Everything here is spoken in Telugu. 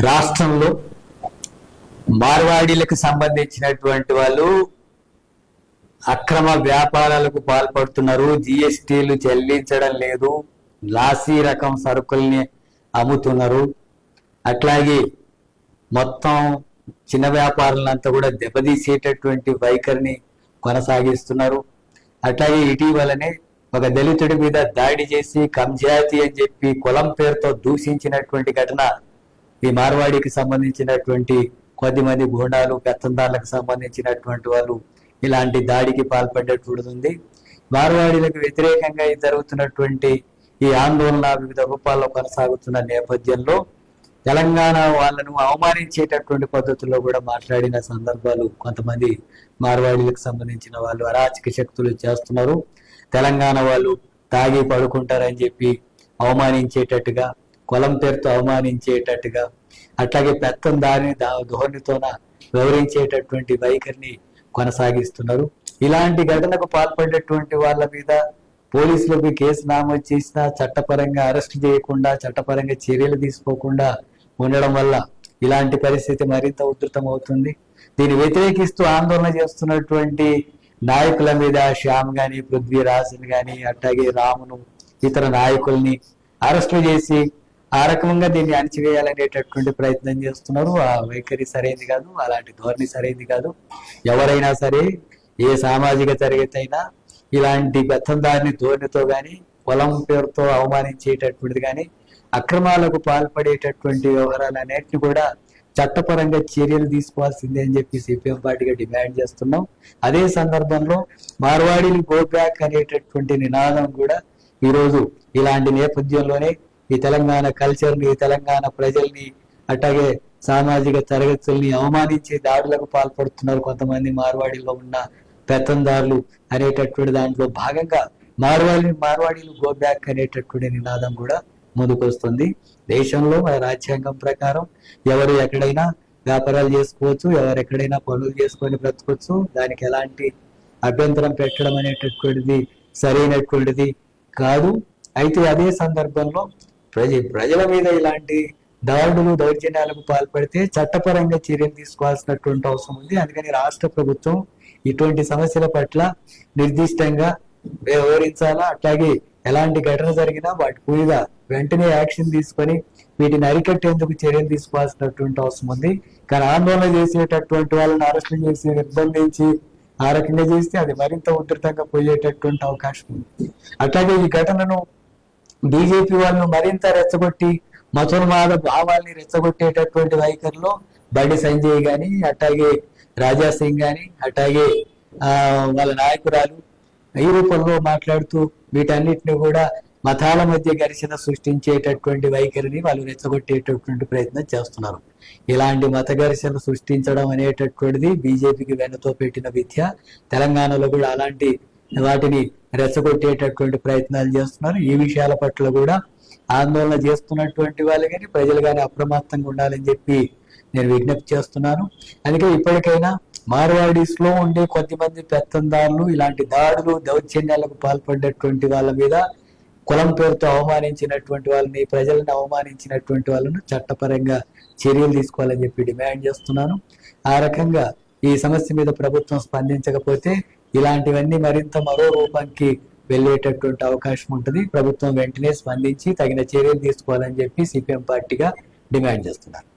రాష్ట్రంలో మార్వాడీలకు సంబంధించినటువంటి వాళ్ళు అక్రమ వ్యాపారాలకు పాల్పడుతున్నారు. జిఎస్టీలు చెల్లించడం లేదు, లాసీ రకం సరుకుల్ని అమ్ముతున్నారు. అట్లాగే మొత్తం చిన్న వ్యాపారులంతా కూడా దెబ్బతీసేటటువంటి వైఖరిని కొనసాగిస్తున్నారు. అట్లాగే ఇటీవలనే ఒక దళితుడి మీద దాడి చేసి కంజాతి అని చెప్పి కులం పేరుతో దూషించినటువంటి ఘటన ఈ మార్వాడికి సంబంధించినటువంటి కొద్దిమంది గూండాలు పెత్తందారులకు సంబంధించినటువంటి వాళ్ళు ఇలాంటి దాడికి పాల్పడేటువంటిది. మార్వాడీలకు వ్యతిరేకంగా జరుగుతున్నటువంటి ఈ ఆందోళన వివిధ రూపాల్లో కొనసాగుతున్న నేపథ్యంలో తెలంగాణ వాళ్ళను అవమానించేటటువంటి పద్ధతుల్లో కూడా మాట్లాడిన సందర్భాలు కొంతమంది మార్వాడీలకు సంబంధించిన వాళ్ళు అరాచక శక్తులు చేస్తున్నారు. తెలంగాణ వాళ్ళు తాగి పడుకుంటారని చెప్పి అవమానించేటట్టుగా, కులం పేరుతో అవమానించేటట్టుగా, అట్లాగే పెత్తందారిని ధోరణితోన వివరించేటటువంటి వైఖరిని కొనసాగిస్తున్నారు. ఇలాంటి ఘటనకు పాల్పడేటువంటి వాళ్ళ మీద పోలీసులకు కేసు నమోదు చేసినా చట్టపరంగా అరెస్ట్ చేయకుండా, చట్టపరంగా చర్యలు తీసుకోకుండా ఉండడం వల్ల ఇలాంటి పరిస్థితి మరింత ఉధృతం అవుతుంది. దీన్ని వ్యతిరేకిస్తూ ఆందోళన చేస్తున్నటువంటి నాయకుల మీద శ్యామ్ గాని, పృథ్వీరాజన్ గాని, అట్లాగే రామును, ఇతర నాయకుల్ని అరెస్టులు చేసి ఆ రకంగా దీన్ని అణచివేయాలనేటటువంటి ప్రయత్నం చేస్తున్నారు. ఆ వైఖరి సరైనది కాదు, అలాంటి ధోరణి సరైనది కాదు. ఎవరైనా సరే, ఏ సామాజిక తరగతి అయినా ఇలాంటి పెత్తందారిని ధోరణితో కానీ, కులం పేరుతో అవమానించేటటువంటిది కానీ, అక్రమాలకు పాల్పడేటటువంటి వ్యవహారాలన్నింటినీ కూడా చట్టపరంగా చర్యలు తీసుకోవాల్సిందే అని చెప్పి సిపిఎం పార్టీగా డిమాండ్ చేస్తున్నాం. అదే సందర్భంలో మార్వాడీలు గో బ్యాక్ అనేటటువంటి నినాదం కూడా ఈరోజు ఇలాంటి నేపథ్యంలోనే ఈ తెలంగాణ కల్చర్ని, తెలంగాణ ప్రజల్ని, అట్లాగే సామాజిక తరగతుల్ని అవమానించే దాడులకు పాల్పడుతున్నారు కొంతమంది మార్వాడీలో ఉన్న పెత్తందారులు అనేటటువంటి దాంట్లో భాగంగా మార్వాడీలు గో బ్యాక్ అనేటటువంటి నినాదం కూడా ముందుకు వస్తుంది. దేశంలో మన రాజ్యాంగం ప్రకారం ఎవరు ఎక్కడైనా వ్యాపారాలు చేసుకోవచ్చు, ఎవరు ఎక్కడైనా పనులు చేసుకొని బ్రతకొచ్చు. దానికి ఎలాంటి అభ్యంతరం పెట్టడం అనేటటువంటిది సరైనటువంటిది కాదు. అయితే అదే సందర్భంలో ప్రజల మీద ఇలాంటి దాడులు, దౌర్జన్యాలకు పాల్పడితే చట్టపరంగా చర్యలు తీసుకోవాల్సినటువంటి అవసరం ఉంది. అందుకని రాష్ట్ర ప్రభుత్వం ఇటువంటి సమస్యల పట్ల నిర్దిష్టంగా వ్యవహరించాలా. అట్లాగే ఎలాంటి ఘటన జరిగినా వాటి మీద వెంటనే యాక్షన్ తీసుకొని వీటిని అరికట్టేందుకు చర్యలు తీసుకోవాల్సినటువంటి అవసరం ఉంది. కానీ ఆందోళన చేసేటటువంటి వాళ్ళని అరెస్ట్ చేసి నిర్బంధించి ఆ రకంగా చేస్తే అది మరింత ఉధృతంగా పోయేటటువంటి అవకాశం ఉంది. అట్లాగే ఈ ఘటనను బీజేపీ వాళ్ళను మరింత రెచ్చగొట్టి మతోన్మాద భావాల్ని రెచ్చగొట్టేటటువంటి వైఖరిలో బండి సంజయ్ గాని, అట్లాగే రాజా సింగ్ గాని, అట్లాగే వాళ్ళ నాయకురాలు ఈ రూపంలో మాట్లాడుతూ వీటన్నిటిని కూడా మతాల మధ్య ఘర్షణ సృష్టించేటటువంటి వైఖరిని వాళ్ళు రెచ్చగొట్టేటటువంటి ప్రయత్నం చేస్తున్నారు. ఇలాంటి మత ఘర్షణ సృష్టించడం అనేటటువంటిది బీజేపీకి వెనుతో పెట్టిన విద్య. తెలంగాణలో కూడా అలాంటి వాటిని రెచ్చగొట్టేటటువంటి ప్రయత్నాలు చేస్తున్నారు. ఈ విషయాల పట్ల కూడా ఆందోళన చేస్తున్నటువంటి వాళ్ళు కానీ, ప్రజలు కానీ అప్రమత్తంగా ఉండాలని చెప్పి నేను విజ్ఞప్తి చేస్తున్నాను. అందుకే ఇప్పటికైనా మార్వాడీస్ లో ఉండే కొద్దిమంది పెత్తందారులు ఇలాంటి దాడులు, దౌర్జన్యాలకు పాల్పడేటువంటి వాళ్ళ మీద, కులం పేరుతో అవమానించినటువంటి వాళ్ళని, ప్రజలను అవమానించినటువంటి వాళ్ళను చట్టపరంగా చర్యలు తీసుకోవాలని చెప్పి డిమాండ్ చేస్తున్నాను. ఆ రకంగా ఈ సమస్య మీద ప్రభుత్వం స్పందించకపోతే ఇలాంటివన్నీ మరింత మరో రూపానికి వెళ్ళేటటువంటి అవకాశం ఉంటుంది. ప్రభుత్వం వెంటనే స్పందించి తగిన చర్యలు తీసుకోవాలని చెప్పి సిపిఎం పార్టీగా డిమాండ్ చేస్తున్నారు.